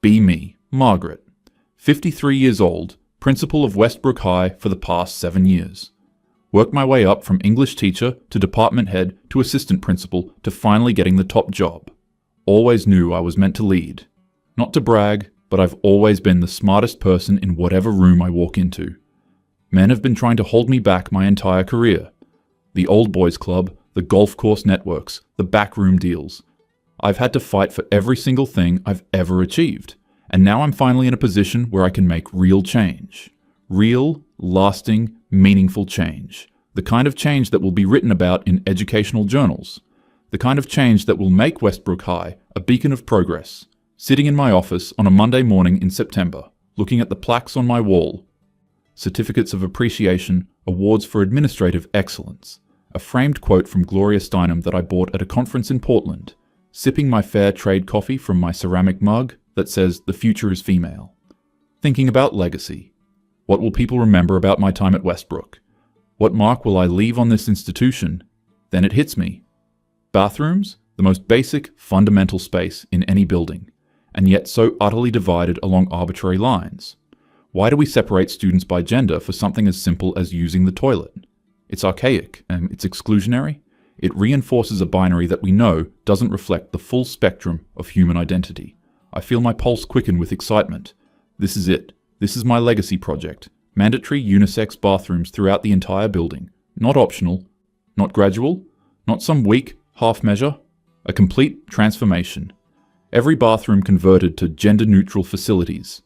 Be me, Margaret. 53 years old, principal of Westbrook High for the past 7 years. Worked my way up from English teacher to department head to assistant principal to finally getting the top job. Always knew I was meant to lead. Not to brag, but I've always been the smartest person in whatever room I walk into. Men have been trying to hold me back my entire career. The old boys club, the golf course networks, the backroom deals. I've had to fight for every single thing I've ever achieved. And now I'm finally in a position where I can make real change. Real, lasting, meaningful change. The kind of change that will be written about in educational journals. The kind of change that will make Westbrook High a beacon of progress. Sitting in my office on a Monday morning in September, looking at the plaques on my wall. Certificates of appreciation, awards for administrative excellence. A framed quote from Gloria Steinem that I bought at a conference in Portland. Sipping my fair trade coffee from my ceramic mug that says the future is female. Thinking about legacy. What will people remember about my time at Westbrook? What mark will I leave on this institution? Then it hits me. Bathrooms, the most basic, fundamental space in any building, and yet so utterly divided along arbitrary lines. Why do we separate students by gender for something as simple as using the toilet? It's archaic, and it's exclusionary. It reinforces a binary that we know doesn't reflect the full spectrum of human identity. I feel my pulse quicken with excitement. This is it. This is my legacy project. Mandatory unisex bathrooms throughout the entire building. Not optional, not gradual, not some weak half measure. A complete transformation. Every bathroom converted to gender-neutral facilities.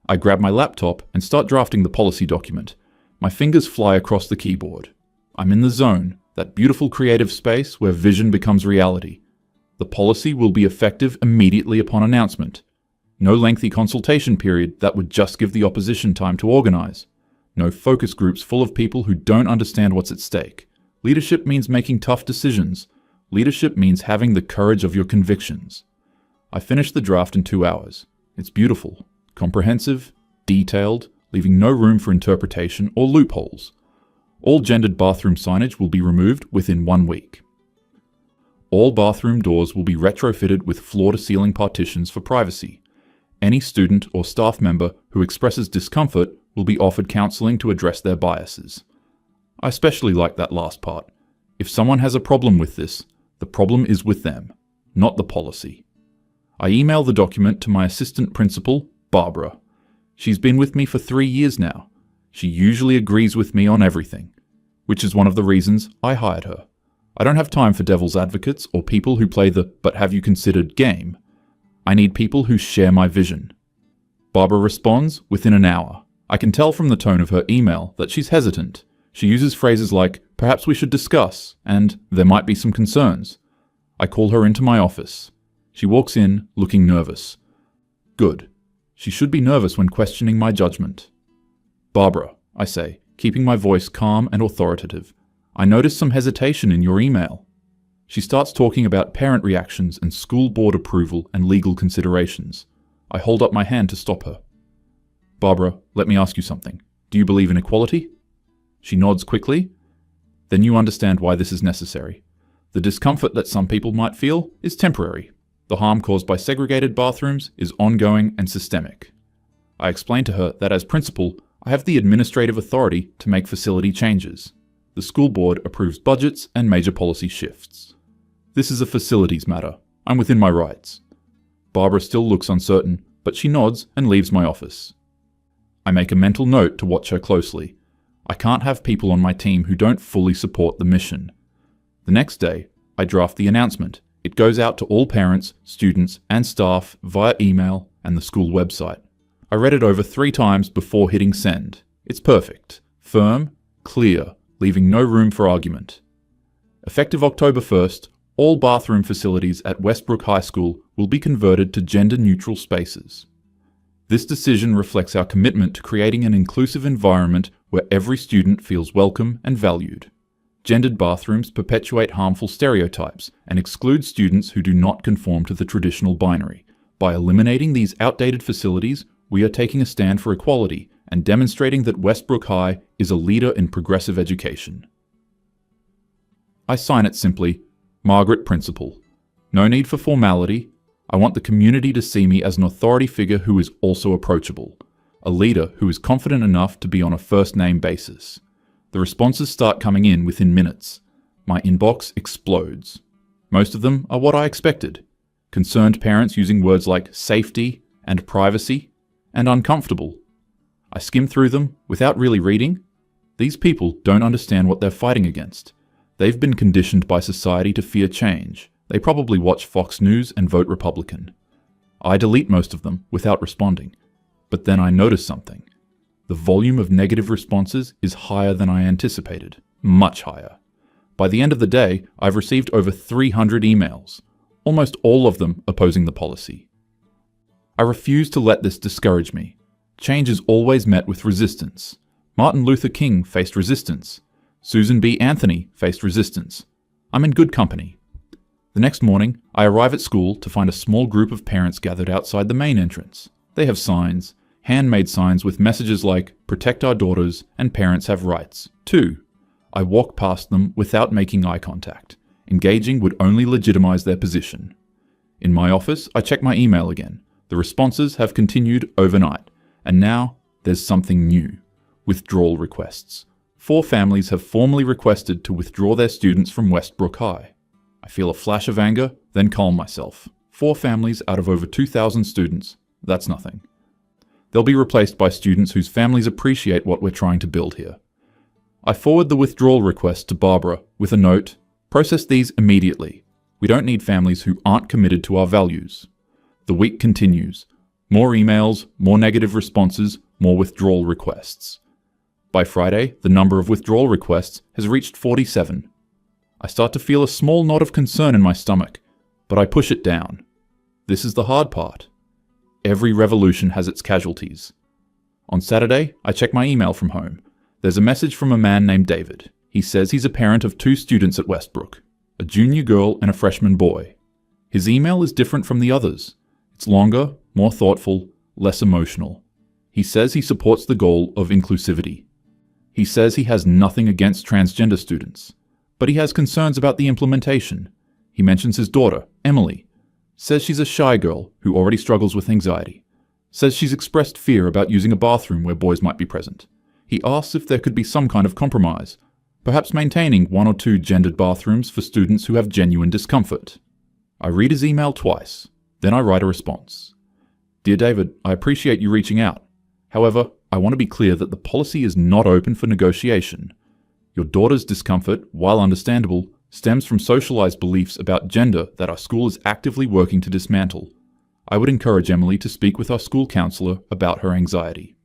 I grab my laptop and start drafting the policy document. My fingers fly across the keyboard. I'm in the zone, that beautiful creative space where vision becomes reality. The policy will be effective immediately upon announcement. No lengthy consultation period that would just give the opposition time to organize. No focus groups full of people who don't understand what's at stake. Leadership means making tough decisions. Leadership means having the courage of your convictions. I finished the draft in 2 hours. It's beautiful, comprehensive, detailed, leaving no room for interpretation or loopholes. All gendered bathroom signage will be removed within 1 week. All bathroom doors will be retrofitted with floor-to-ceiling partitions for privacy. Any student or staff member who expresses discomfort will be offered counseling to address their biases. I especially like that last part. If someone has a problem with this, the problem is with them, not the policy. I email the document to my assistant principal, Barbara. She's been with me for 3 years now. She usually agrees with me on everything, which is one of the reasons I hired her. I don't have time for devil's advocates or people who play the "but have you considered" game. I need people who share my vision. Barbara responds within an hour. I can tell from the tone of her email that she's hesitant. She uses phrases like, "perhaps we should discuss," and "there might be some concerns." I call her into my office. She walks in, looking nervous. Good. She should be nervous when questioning my judgment. "Barbara," I say, keeping my voice calm and authoritative, "I noticed some hesitation in your email." She starts talking about parent reactions and school board approval and legal considerations. I hold up my hand to stop her. "Barbara, let me ask you something. Do you believe in equality?" She nods quickly. "Then you understand why this is necessary. The discomfort that some people might feel is temporary. The harm caused by segregated bathrooms is ongoing and systemic." I explain to her that as principal, I have the administrative authority to make facility changes. The school board approves budgets and major policy shifts. This is a facilities matter. I'm within my rights. Barbara still looks uncertain, but she nods and leaves my office. I make a mental note to watch her closely. I can't have people on my team who don't fully support the mission. The next day, I draft the announcement. It goes out to all parents, students, and staff via email and the school website. I read it over 3 times before hitting send. It's perfect, firm, clear, leaving no room for argument. Effective October 1st, all bathroom facilities at Westbrook High School will be converted to gender-neutral spaces. This decision reflects our commitment to creating an inclusive environment where every student feels welcome and valued. Gendered bathrooms perpetuate harmful stereotypes and exclude students who do not conform to the traditional binary. By eliminating these outdated facilities, we are taking a stand for equality and demonstrating that Westbrook High is a leader in progressive education. I sign it simply, Margaret Principal. No need for formality. I want the community to see me as an authority figure who is also approachable, a leader who is confident enough to be on a first-name basis. The responses start coming in within minutes. My inbox explodes. Most of them are what I expected. Concerned parents using words like safety and privacy and uncomfortable. I skim through them without really reading. These people don't understand what they're fighting against. They've been conditioned by society to fear change. They probably watch Fox News and vote Republican. I delete most of them without responding. But then I notice something. The volume of negative responses is higher than I anticipated. Much higher. By the end of the day, I've received over 300 emails, almost all of them opposing the policy. I refuse to let this discourage me. Change is always met with resistance. Martin Luther King faced resistance. Susan B. Anthony faced resistance. I'm in good company. The next morning, I arrive at school to find a small group of parents gathered outside the main entrance. They have signs, handmade signs with messages like, "Protect our daughters," and "Parents have rights, too." I walk past them without making eye contact. Engaging would only legitimize their position. In my office, I check my email again. The responses have continued overnight, and now there's something new. Withdrawal requests. 4 families have formally requested to withdraw their students from Westbrook High. I feel a flash of anger, then calm myself. 4 families out of over 2,000 students. That's nothing. They'll be replaced by students whose families appreciate what we're trying to build here. I forward the withdrawal request to Barbara with a note, "Process these immediately. We don't need families who aren't committed to our values." The week continues. More emails, more negative responses, more withdrawal requests. By Friday, the number of withdrawal requests has reached 47. I start to feel a small knot of concern in my stomach, but I push it down. This is the hard part. Every revolution has its casualties. On Saturday, I check my email from home. There's a message from a man named David. He says he's a parent of 2 students at Westbrook, a junior girl and a freshman boy. His email is different from the others. It's longer, more thoughtful, less emotional. He says he supports the goal of inclusivity. He says he has nothing against transgender students, but he has concerns about the implementation. He mentions his daughter, Emily, says she's a shy girl who already struggles with anxiety, says she's expressed fear about using a bathroom where boys might be present. He asks if there could be some kind of compromise, perhaps maintaining 1 or 2 gendered bathrooms for students who have genuine discomfort. I read his email twice, then I write a response. "Dear David, I appreciate you reaching out. However, I want to be clear that the policy is not open for negotiation. Your daughter's discomfort, while understandable, stems from socialized beliefs about gender that our school is actively working to dismantle. I would encourage Emily to speak with our school counselor about her anxiety."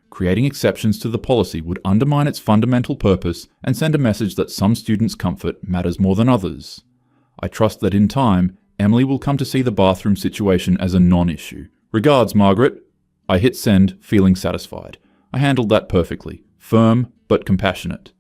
Creating exceptions to the policy would undermine its fundamental purpose and send a message that some students' comfort matters more than others. I trust that in time, Emily will come to see the bathroom situation as a non-issue. Regards, Margaret. I hit send, feeling satisfied. I handled that perfectly, firm but compassionate.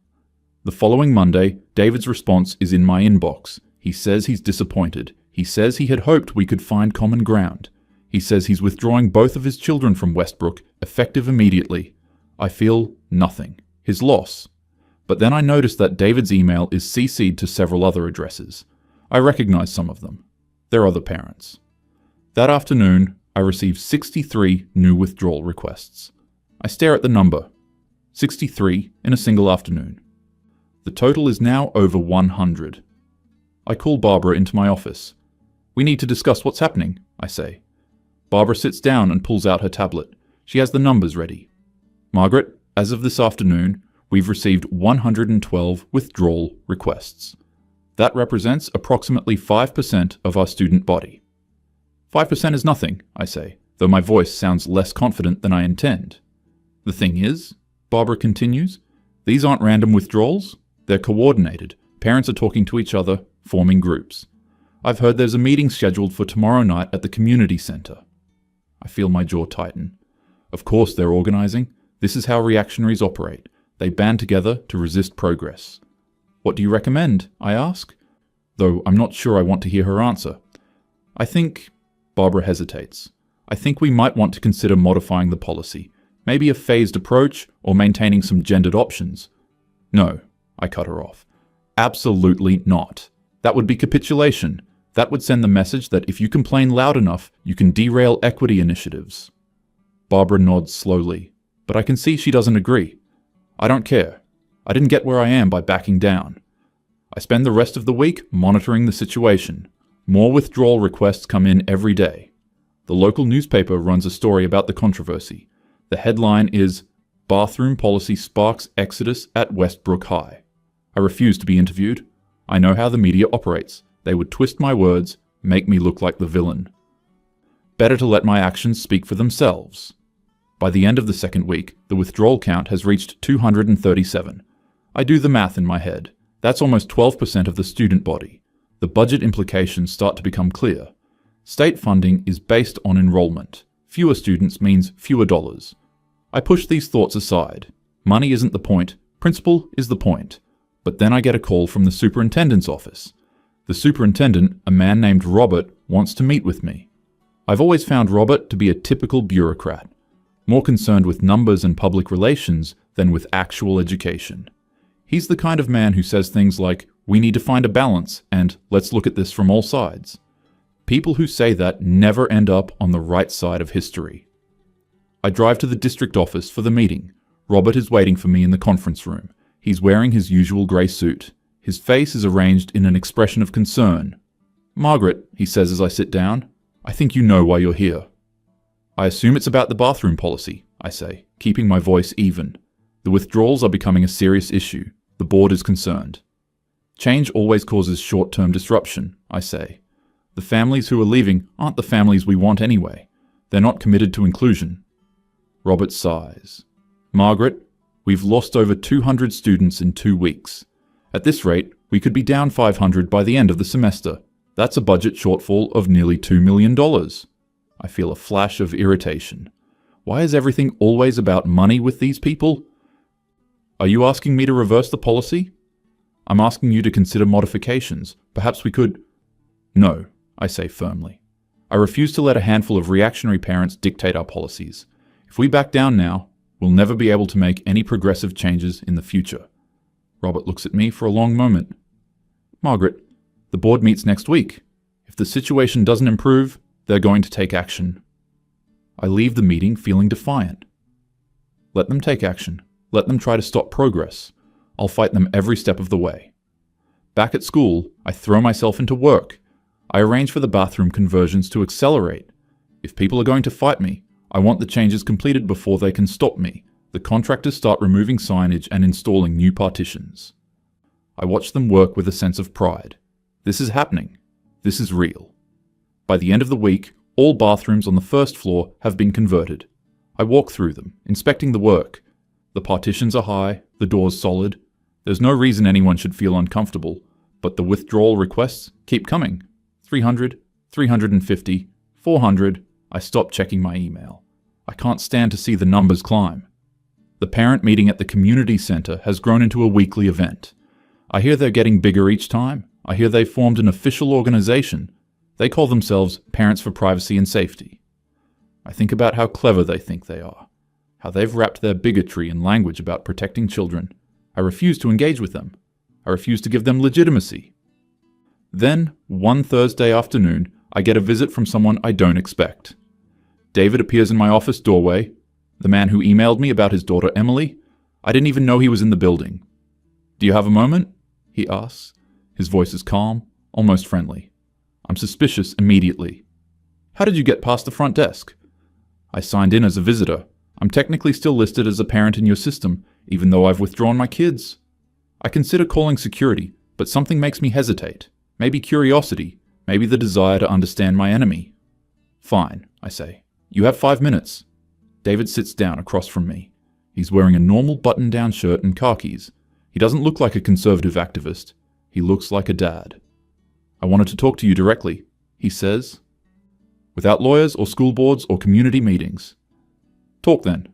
The following Monday, David's response is in my inbox. He says he's disappointed. He says he had hoped we could find common ground. He says he's withdrawing both of his children from Westbrook, effective immediately. I feel nothing. His loss. But then I notice that David's email is CC'd to several other addresses. I recognize some of them. They're other parents. That afternoon, I receive 63 new withdrawal requests. I stare at the number. 63 in a single afternoon. The total is now over 100. I call Barbara into my office. "We need to discuss what's happening," I say. Barbara sits down and pulls out her tablet. She has the numbers ready. "Margaret, as of this afternoon, we've received 112 withdrawal requests. That represents approximately 5% of our student body." 5% is nothing, I say, though my voice sounds less confident than I intend. "The thing is," Barbara continues, "these aren't random withdrawals. They're coordinated. Parents are talking to each other, forming groups. I've heard there's a meeting scheduled for tomorrow night at the community center." I feel my jaw tighten. Of course they're organizing. This is how reactionaries operate. They band together to resist progress. "What do you recommend?" I ask, though I'm not sure I want to hear her answer. "I think," Barbara hesitates, "I think we might want to consider modifying the policy, maybe a phased approach or maintaining some gendered options." "No," I cut her off. "Absolutely not. That would be capitulation. That would send the message that if you complain loud enough, you can derail equity initiatives. Barbara nods slowly, but I can see she doesn't agree. I don't care. I didn't get where I am by backing down. I spend the rest of the week monitoring the situation. More withdrawal requests come in every day. The local newspaper runs a story about the controversy. The headline is, "Bathroom Policy Sparks Exodus at Westbrook High." I refuse to be interviewed. I know how the media operates. They would twist my words, make me look like the villain. Better to let my actions speak for themselves. By the end of the second week, the withdrawal count has reached 237. I do the math in my head. That's almost 12% of the student body. The budget implications start to become clear. State funding is based on enrollment. Fewer students means fewer dollars. I push these thoughts aside. Money isn't the point. Principle is the point. But then I get a call from the superintendent's office. The superintendent, a man named Robert, wants to meet with me. I've always found Robert to be a typical bureaucrat, more concerned with numbers and public relations than with actual education. He's the kind of man who says things like, "We need to find a balance," and "Let's look at this from all sides." People who say that never end up on the right side of history. I drive to the district office for the meeting. Robert is waiting for me in the conference room. He's wearing his usual grey suit. His face is arranged in an expression of concern. "Margaret," he says as I sit down, "I think you know why you're here." "I assume it's about the bathroom policy," I say, keeping my voice even. "The withdrawals are becoming a serious issue. The board is concerned." "Change always causes short-term disruption," I say. "The families who are leaving aren't the families we want anyway. They're not committed to inclusion." Robert sighs. "Margaret, we've lost over 200 students in 2 weeks. At this rate, we could be down 500 by the end of the semester. That's a budget shortfall of nearly $2 million. I feel a flash of irritation. Why is everything always about money with these people? "Are you asking me to reverse the policy?" "I'm asking you to consider modifications. Perhaps we could—" "No," I say firmly. I refuse to let a handful of reactionary parents dictate our policies. If we back down now, we'll never be able to make any progressive changes in the future. Robert looks at me for a long moment. "Margaret, the board meets next week. If the situation doesn't improve, they're going to take action." I leave the meeting feeling defiant. Let them take action. Let them try to stop progress. I'll fight them every step of the way. Back at school, I throw myself into work. I arrange for the bathroom conversions to accelerate. If people are going to fight me, I want the changes completed before they can stop me. The contractors start removing signage and installing new partitions. I watch them work with a sense of pride. This is happening. This is real. By the end of the week, all bathrooms on the first floor have been converted. I walk through them, inspecting the work. The partitions are high, the doors solid. There's no reason anyone should feel uncomfortable, but the withdrawal requests keep coming. 300, 350, 400. I stop checking my email. I can't stand to see the numbers climb. The parent meeting at the community center has grown into a weekly event. I hear they're getting bigger each time. I hear they've formed an official organization. They call themselves Parents for Privacy and Safety. I think about how clever they think they are, how they've wrapped their bigotry in language about protecting children. I refuse to engage with them. I refuse to give them legitimacy. Then, one Thursday afternoon, I get a visit from someone I don't expect. David appears in my office doorway. The man who emailed me about his daughter Emily. I didn't even know he was in the building. "Do you have a moment?" he asks. His voice is calm, almost friendly. I'm suspicious immediately. "How did you get past the front desk?" "I signed in as a visitor. I'm technically still listed as a parent in your system, even though I've withdrawn my kids." I consider calling security, but something makes me hesitate. Maybe curiosity, maybe the desire to understand my enemy. "Fine," I say. "You have 5 minutes." David sits down across from me. He's wearing a normal button-down shirt and khakis. He doesn't look like a conservative activist. He looks like a dad. "I wanted to talk to you directly," he says. "Without lawyers or school boards or community meetings." "Talk then.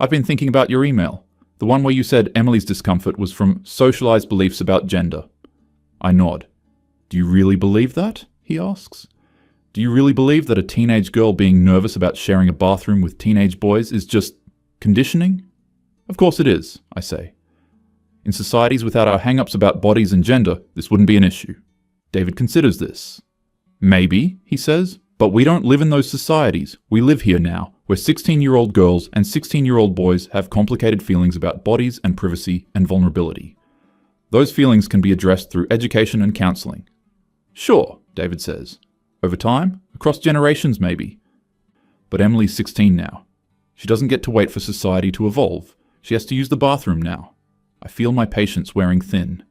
I've been thinking about your email, the one where you said Emily's discomfort was from socialized beliefs about gender." I nod. "Do you really believe that?" he asks. "Do you really believe that a teenage girl being nervous about sharing a bathroom with teenage boys is just conditioning?" "Of course it is," I say. "In societies without our hang-ups about bodies and gender, this wouldn't be an issue." David considers this. Maybe, he says, but we don't live in those societies. We live here now, where 16-year-old girls and 16-year-old boys have complicated feelings about bodies and privacy and vulnerability. Those feelings can be addressed through education and counseling. Sure, David says. Over time, across generations maybe. But Emily's 16 now. She doesn't get to wait for society to evolve. She has to use the bathroom now. I feel my patience wearing thin.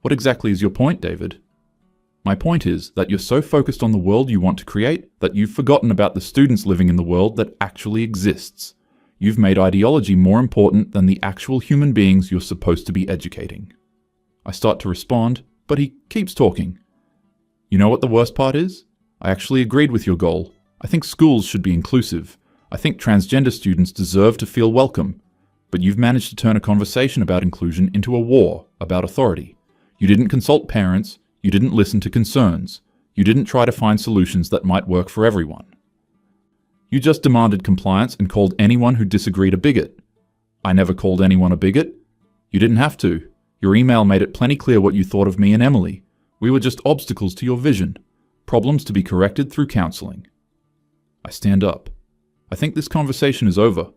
What exactly is your point, David? My point is that you're so focused on the world you want to create that you've forgotten about the students living in the world that actually exists. You've made ideology more important than the actual human beings you're supposed to be educating. I start to respond, but he keeps talking. You know what the worst part is? I actually agreed with your goal. I think schools should be inclusive. I think transgender students deserve to feel welcome. But you've managed to turn a conversation about inclusion into a war about authority. You didn't consult parents. You didn't listen to concerns. You didn't try to find solutions that might work for everyone. You just demanded compliance and called anyone who disagreed a bigot. I never called anyone a bigot. You didn't have to. Your email made it plenty clear what you thought of me and Emily. We were just obstacles to your vision. Problems to be corrected through counseling. I stand up. I think this conversation is over.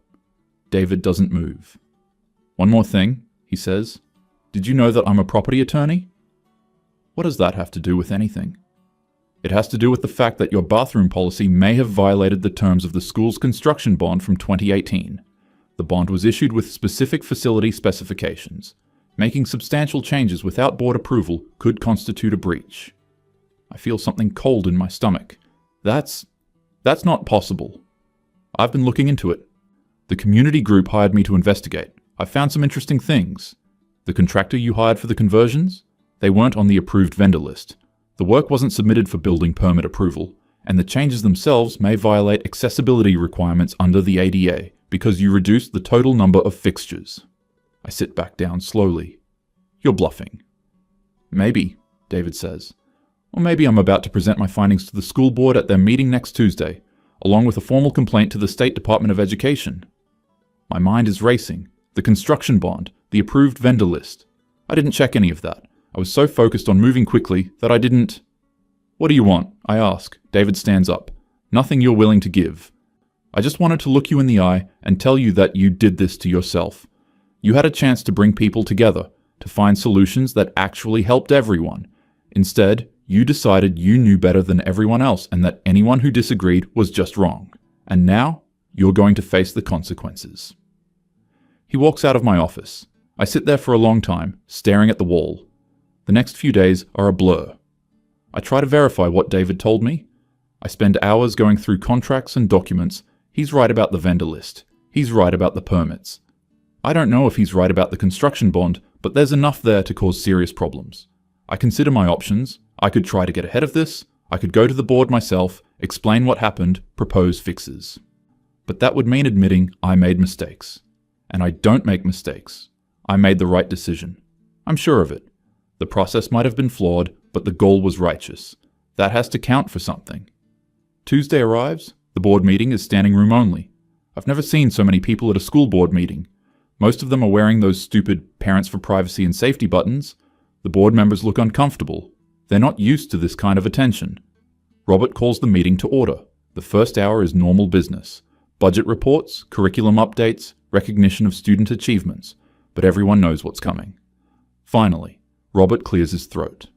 David doesn't move. One more thing, he says. Did you know that I'm a property attorney? What does that have to do with anything? It has to do with the fact that your bathroom policy may have violated the terms of the school's construction bond from 2018. The bond was issued with specific facility specifications. Making substantial changes without board approval could constitute a breach. I feel something cold in my stomach. That's not possible. I've been looking into it. The community group hired me to investigate. I found some interesting things. The contractor you hired for the conversions? They weren't on the approved vendor list. The work wasn't submitted for building permit approval, and the changes themselves may violate accessibility requirements under the ADA because you reduced the total number of fixtures. I sit back down slowly. You're bluffing. Maybe, David says. Or maybe I'm about to present my findings to the school board at their meeting next Tuesday, along with a formal complaint to the State Department of Education. My mind is racing. The construction bond, the approved vendor list. I didn't check any of that. I was so focused on moving quickly that I didn't... What do you want? I ask. David stands up. Nothing you're willing to give. I just wanted to look you in the eye and tell you that you did this to yourself. You had a chance to bring people together, to find solutions that actually helped everyone. Instead, you decided you knew better than everyone else and that anyone who disagreed was just wrong. And now, you're going to face the consequences. He walks out of my office. I sit there for a long time, staring at the wall. The next few days are a blur. I try to verify what David told me. I spend hours going through contracts and documents. He's right about the vendor list. He's right about the permits. I don't know if he's right about the construction bond, but there's enough there to cause serious problems. I consider my options. I could try to get ahead of this. I could go to the board myself, explain what happened, propose fixes. But that would mean admitting I made mistakes. And I don't make mistakes. I made the right decision. I'm sure of it. The process might have been flawed, but the goal was righteous. That has to count for something. Tuesday arrives. The board meeting is standing room only. I've never seen so many people at a school board meeting. Most of them are wearing those stupid Parents for Privacy and Safety buttons. The board members look uncomfortable. They're not used to this kind of attention. Robert calls the meeting to order. The first hour is normal business. Budget reports, curriculum updates, recognition of student achievements. But everyone knows what's coming. Finally, Robert clears his throat.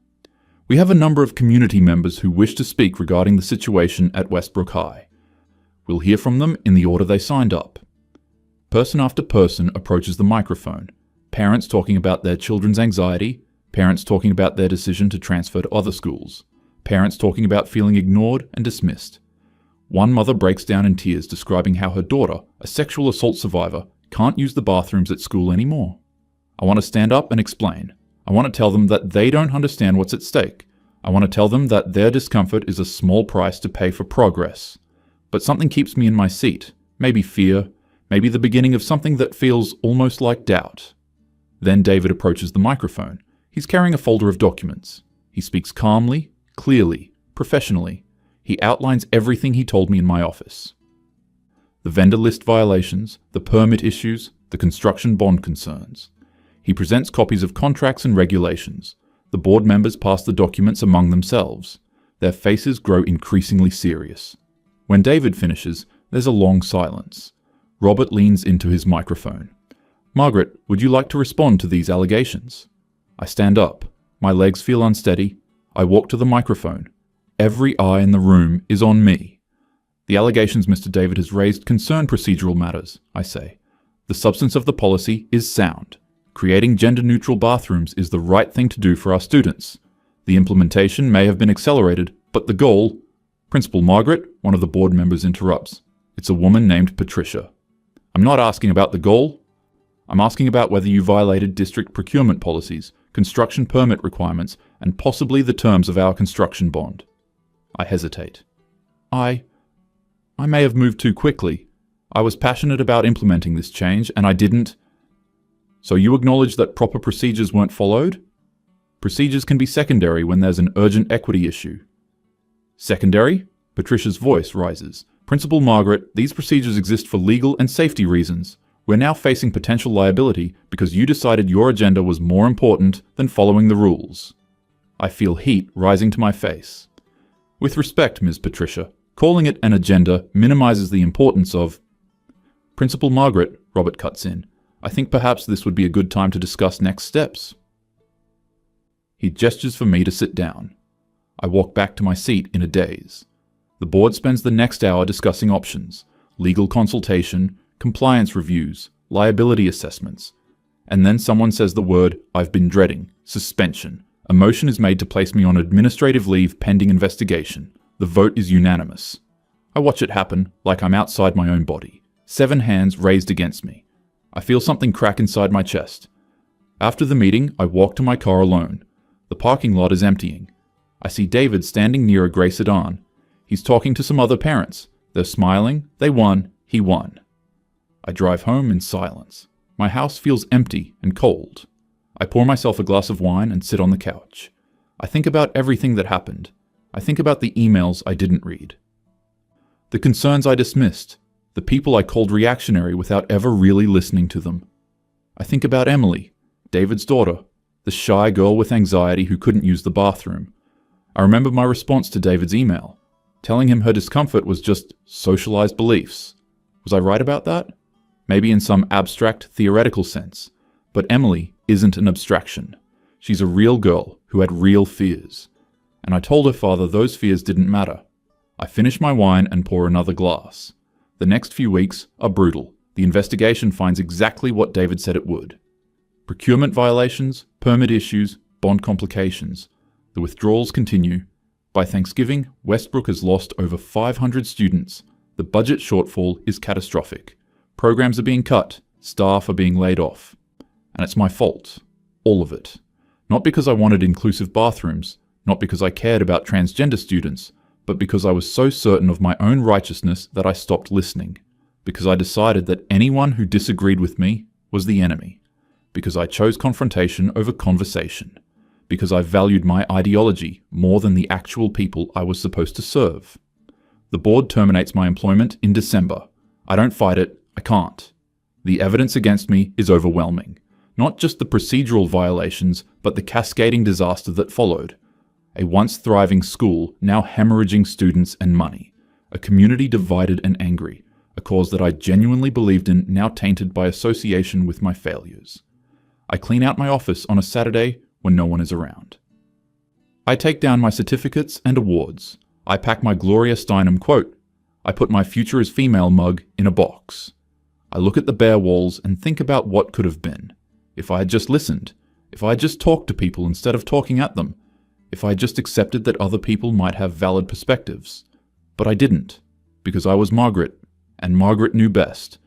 We have a number of community members who wish to speak regarding the situation at Westbrook High. We'll hear from them in the order they signed up. Person after person approaches the microphone. Parents talking about their children's anxiety, parents talking about their decision to transfer to other schools, parents talking about feeling ignored and dismissed. One mother breaks down in tears describing how her daughter, a sexual assault survivor, can't use the bathrooms at school anymore. I want to stand up and explain. I want to tell them that they don't understand what's at stake. I want to tell them that their discomfort is a small price to pay for progress. But something keeps me in my seat. Maybe fear, maybe the beginning of something that feels almost like doubt. Then David approaches the microphone. He's carrying a folder of documents. He speaks calmly, clearly, professionally. He outlines everything he told me in my office. The vendor list violations, the permit issues, the construction bond concerns. He presents copies of contracts and regulations. The board members pass the documents among themselves. Their faces grow increasingly serious. When David finishes, there's a long silence. Robert leans into his microphone. Margaret, would you like to respond to these allegations? I stand up. My legs feel unsteady. I walk to the microphone. Every eye in the room is on me. The allegations Mr. David has raised concern procedural matters, I say. The substance of the policy is sound. Creating gender-neutral bathrooms is the right thing to do for our students. The implementation may have been accelerated, but the goal... Principal Margaret, one of the board members interrupts. It's a woman named Patricia. I'm not asking about the goal. I'm asking about whether you violated district procurement policies, construction permit requirements, and possibly the terms of our construction bond. I hesitate. I may have moved too quickly. I was passionate about implementing this change, and I didn't... So you acknowledge that proper procedures weren't followed? Procedures can be secondary when there's an urgent equity issue. Secondary? Patricia's voice rises. Principal Margaret, these procedures exist for legal and safety reasons. We're now facing potential liability because you decided your agenda was more important than following the rules. I feel heat rising to my face. With respect, Ms. Patricia, calling it an agenda minimizes the importance of... Principal Margaret, Robert cuts in. I think perhaps this would be a good time to discuss next steps. He gestures for me to sit down. I walk back to my seat in a daze. The board spends the next hour discussing options, legal consultation, compliance reviews, liability assessments. And then someone says the word I've been dreading, suspension. A motion is made to place me on administrative leave pending investigation. The vote is unanimous. I watch it happen like I'm outside my own body. 7 hands raised against me. I feel something crack inside my chest. After the meeting, I walk to my car alone. The parking lot is emptying. I see David standing near a grey sedan. He's talking to some other parents. They're smiling. They won. He won. I drive home in silence. My house feels empty and cold. I pour myself a glass of wine and sit on the couch. I think about everything that happened. I think about the emails I didn't read. The concerns I dismissed. The people I called reactionary without ever really listening to them. I think about Emily, David's daughter, the shy girl with anxiety who couldn't use the bathroom. I remember my response to David's email, telling him her discomfort was just socialized beliefs. Was I right about that? Maybe in some abstract, theoretical sense. But Emily isn't an abstraction. She's a real girl who had real fears. And I told her father those fears didn't matter. I finish my wine and pour another glass. The next few weeks are brutal. The investigation finds exactly what David said it would. Procurement violations, permit issues, bond complications. The withdrawals continue. By Thanksgiving, Westbrook has lost over 500 students. The budget shortfall is catastrophic. Programs are being cut. Staff are being laid off. And it's my fault. All of it. Not because I wanted inclusive bathrooms, not because I cared about transgender students, but because I was so certain of my own righteousness that I stopped listening. Because I decided that anyone who disagreed with me was the enemy. Because I chose confrontation over conversation. Because I valued my ideology more than the actual people I was supposed to serve. The board terminates my employment in December. I don't fight it. I can't. The evidence against me is overwhelming. Not just the procedural violations, but the cascading disaster that followed. A once thriving school now hemorrhaging students and money. A community divided and angry. A cause that I genuinely believed in now tainted by association with my failures. I clean out my office on a Saturday when no one is around. I take down my certificates and awards. I pack my Gloria Steinem quote. I put my future as female mug in a box. I look at the bare walls and think about what could have been. If I had just listened. If I had just talked to people instead of talking at them. If I had just accepted that other people might have valid perspectives. But I didn't. Because I was Margaret. And Margaret knew best.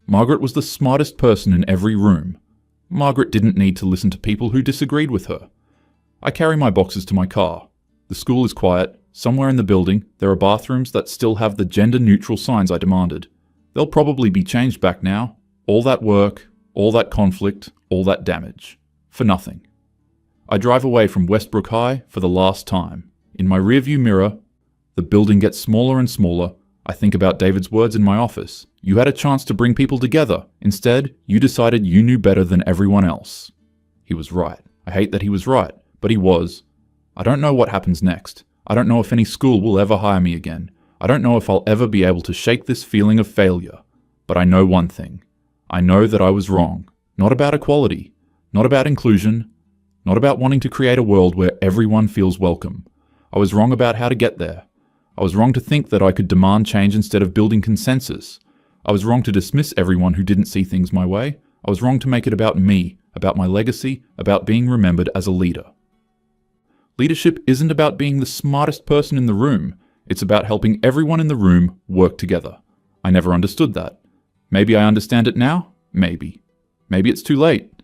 Margaret was the smartest person in every room. Margaret didn't need to listen to people who disagreed with her. I carry my boxes to my car. The school is quiet. Somewhere in the building, there are bathrooms that still have the gender-neutral signs I demanded. They'll probably be changed back now. All that work, all that conflict, all that damage. For nothing. I drive away from Westbrook High for the last time. In my rearview mirror, the building gets smaller and smaller. I think about David's words in my office. You had a chance to bring people together. Instead, you decided you knew better than everyone else. He was right. I hate that he was right, but he was. I don't know what happens next. I don't know if any school will ever hire me again. I don't know if I'll ever be able to shake this feeling of failure. But I know one thing. I know that I was wrong. Not about equality. Not about inclusion. Not about wanting to create a world where everyone feels welcome. I was wrong about how to get there. I was wrong to think that I could demand change instead of building consensus. I was wrong to dismiss everyone who didn't see things my way. I was wrong to make it about me, about my legacy, about being remembered as a leader. Leadership isn't about being the smartest person in the room. It's about helping everyone in the room work together. I never understood that. Maybe I understand it now? Maybe. Maybe it's too late.